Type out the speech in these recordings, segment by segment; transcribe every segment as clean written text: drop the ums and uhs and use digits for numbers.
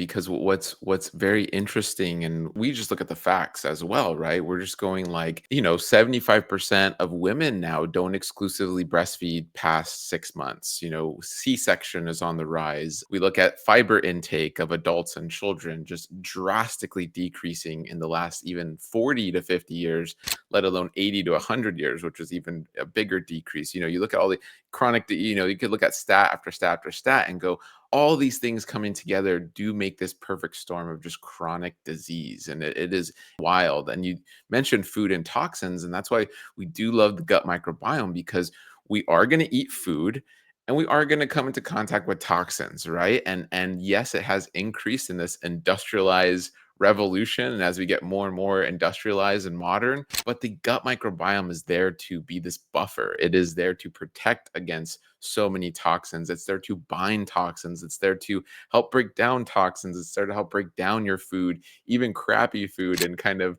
because what's very interesting, and we just look at the facts as well, right? We're just going like, 75% of women now don't exclusively breastfeed past 6 months. C-section is on the rise. We look at fiber intake of adults and children just drastically decreasing in the last even 40 to 50 years, let alone 80 to 100 years, which is even a bigger decrease. You look at all the chronic, you could look at stat after stat after stat and go, all these things coming together do make this perfect storm of just chronic disease. And it is wild. And you mentioned food and toxins, and that's why we do love the gut microbiome, because we are going to eat food and we are going to come into contact with toxins, right? And yes, it has increased in this industrialized revolution, and as we get more and more industrialized and modern, but the gut microbiome is there to be this buffer. It is there to protect against so many toxins. It's there to bind toxins. It's there to help break down toxins. It's there to help break down your food, even crappy food, and kind of,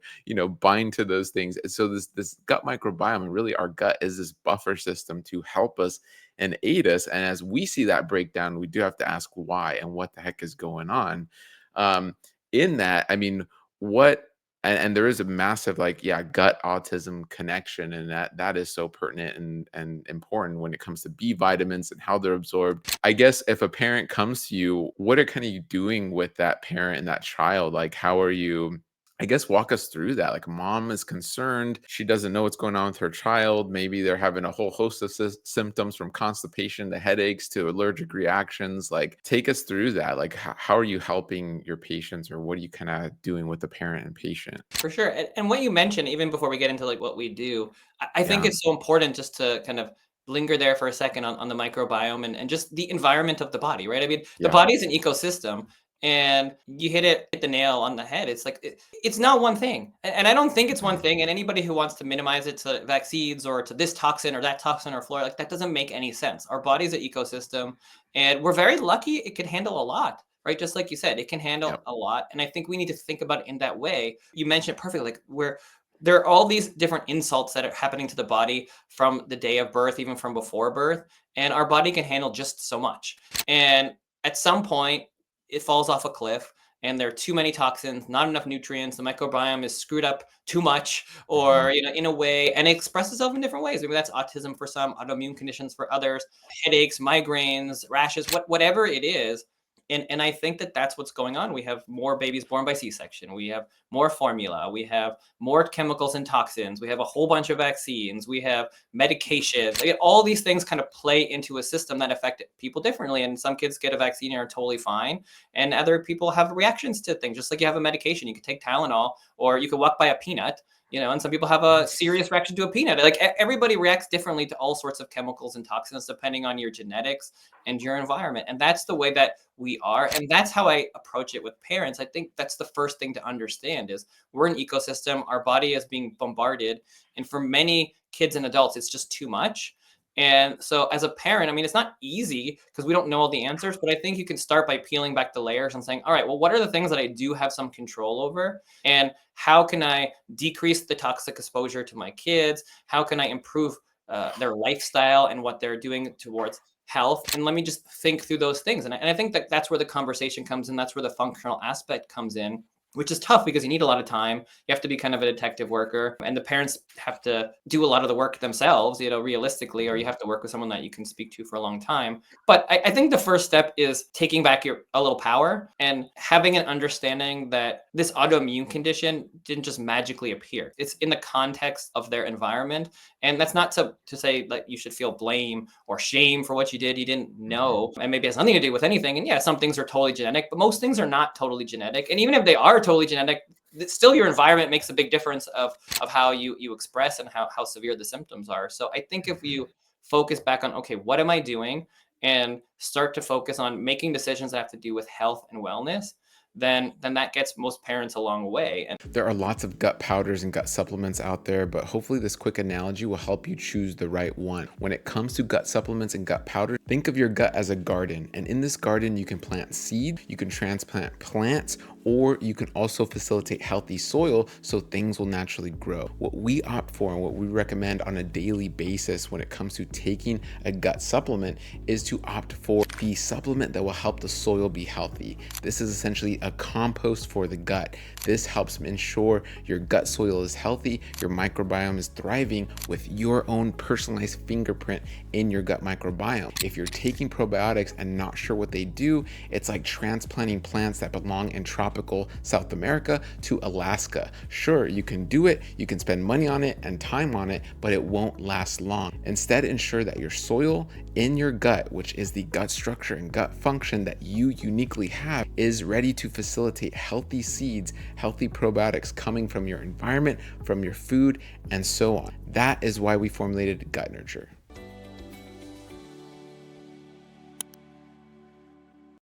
bind to those things. And so this gut microbiome, and really our gut is this buffer system to help us and aid us. And as we see that breakdown, we do have to ask why and what the heck is going on. Um, in that, I mean, what and there is a massive, like, yeah, gut autism connection, and that is so pertinent and important when it comes to B vitamins and how they're absorbed. I guess if a parent comes to you, what are kind of you doing with that parent and that child? Like, how are you, I guess, walk us through that. Like, mom is concerned, she doesn't know what's going on with her child. Maybe they're having a whole host of symptoms, from constipation to headaches to allergic reactions. Like, take us through that. Like, how are you helping your patients, or what are you kind of doing with the parent and patient? For sure. And what you mentioned, even before we get into like what we do, I think Yeah. it's so important just to kind of linger there for a second on the microbiome and just the environment of the body, right? I mean, the Yeah. body is an ecosystem, and you hit the nail on the head. It's like it's not one thing. And I don't think it's one Mhm. thing. And anybody who wants to minimize it to vaccines or to this toxin or that toxin or fluoride, like that doesn't make any sense. Our body's an ecosystem, and we're very lucky it could handle a lot, right? Just like you said, it can handle Yep. a lot. And I think we need to think about it in that way. You mentioned it perfectly, like where there are all these different insults that are happening to the body from the day of birth, even from before birth, and our body can handle just so much. And at some point, it falls off a cliff, and there are too many toxins, not enough nutrients. The microbiome is screwed up too much, or Mhm. in a way, and it expresses itself in different ways. Maybe that's autism for some, autoimmune conditions for others, headaches, migraines, rashes, whatever it is. And I think that that's what's going on. We have more babies born by C-section. We have more formula. We have more chemicals and toxins. We have a whole bunch of vaccines. We have medications. Like, all these things kind of play into a system that affect people differently. And some kids get a vaccine and are totally fine, and other people have reactions to things. Just like you have a medication, you could take Tylenol, or you could walk by a peanut. And some people have a serious reaction to a peanut. Like everybody reacts differently to all sorts of chemicals and toxins depending on your genetics and your environment. And that's the way that we are. And that's how I approach it with parents. I think that's the first thing to understand is we're an ecosystem. Our body is being bombarded. And for many kids and adults, it's just too much. And so as a parent, I mean, it's not easy because we don't know all the answers, but I think you can start by peeling back the layers and saying, all right, well, what are the things that I do have some control over? And how can I decrease the toxic exposure to my kids? How can I improve their lifestyle and what they're doing towards health? And let me just think through those things. And I think that that's where the conversation comes in. That's where the functional aspect comes in, which is tough because you need a lot of time. You have to be kind of a detective worker, and the parents have to do a lot of the work themselves, realistically, or you Mhm. have to work with someone that you can speak to for a long time. But I think the first step is taking back a little power and having an understanding that this autoimmune condition didn't just magically appear. It's in the context of their environment. And that's not to say that you should feel blame or shame for what you did. You didn't Mhm. know, and maybe it has nothing to do with anything. And yeah, some things are totally genetic, but most things are not totally genetic. And even if they are totally genetic, still your environment makes a big difference of how you express and how severe the symptoms are. So I think if Mhm. you focus back on, okay, what am I doing? And start to focus on making decisions that have to do with health and wellness, then that gets most parents a long way. And There are lots of gut powders and gut supplements out there, but hopefully this quick analogy will help you choose the right one. When it comes to gut supplements and gut powders, think of your gut as a garden. And in this garden, you can plant seed, you can transplant plants, or you can also facilitate healthy soil so things will naturally grow. What we opt for and what we recommend on a daily basis when it comes to taking a gut supplement is to opt for the supplement that will help the soil be healthy. This is essentially a compost for the gut. This helps ensure your gut soil is healthy, your microbiome is thriving with your own personalized fingerprint in your gut microbiome. If you're taking probiotics and not sure what they do, it's like transplanting plants that belong in tropical South America to Alaska. Sure, you can do it, you can spend money on it and time on it, but it won't last long. Instead, ensure that your soil in your gut, which is the gut structure and gut function that you uniquely have, is ready to facilitate healthy seeds, healthy probiotics coming from your environment, from your food, and so on. That is why we formulated Gut Nurture.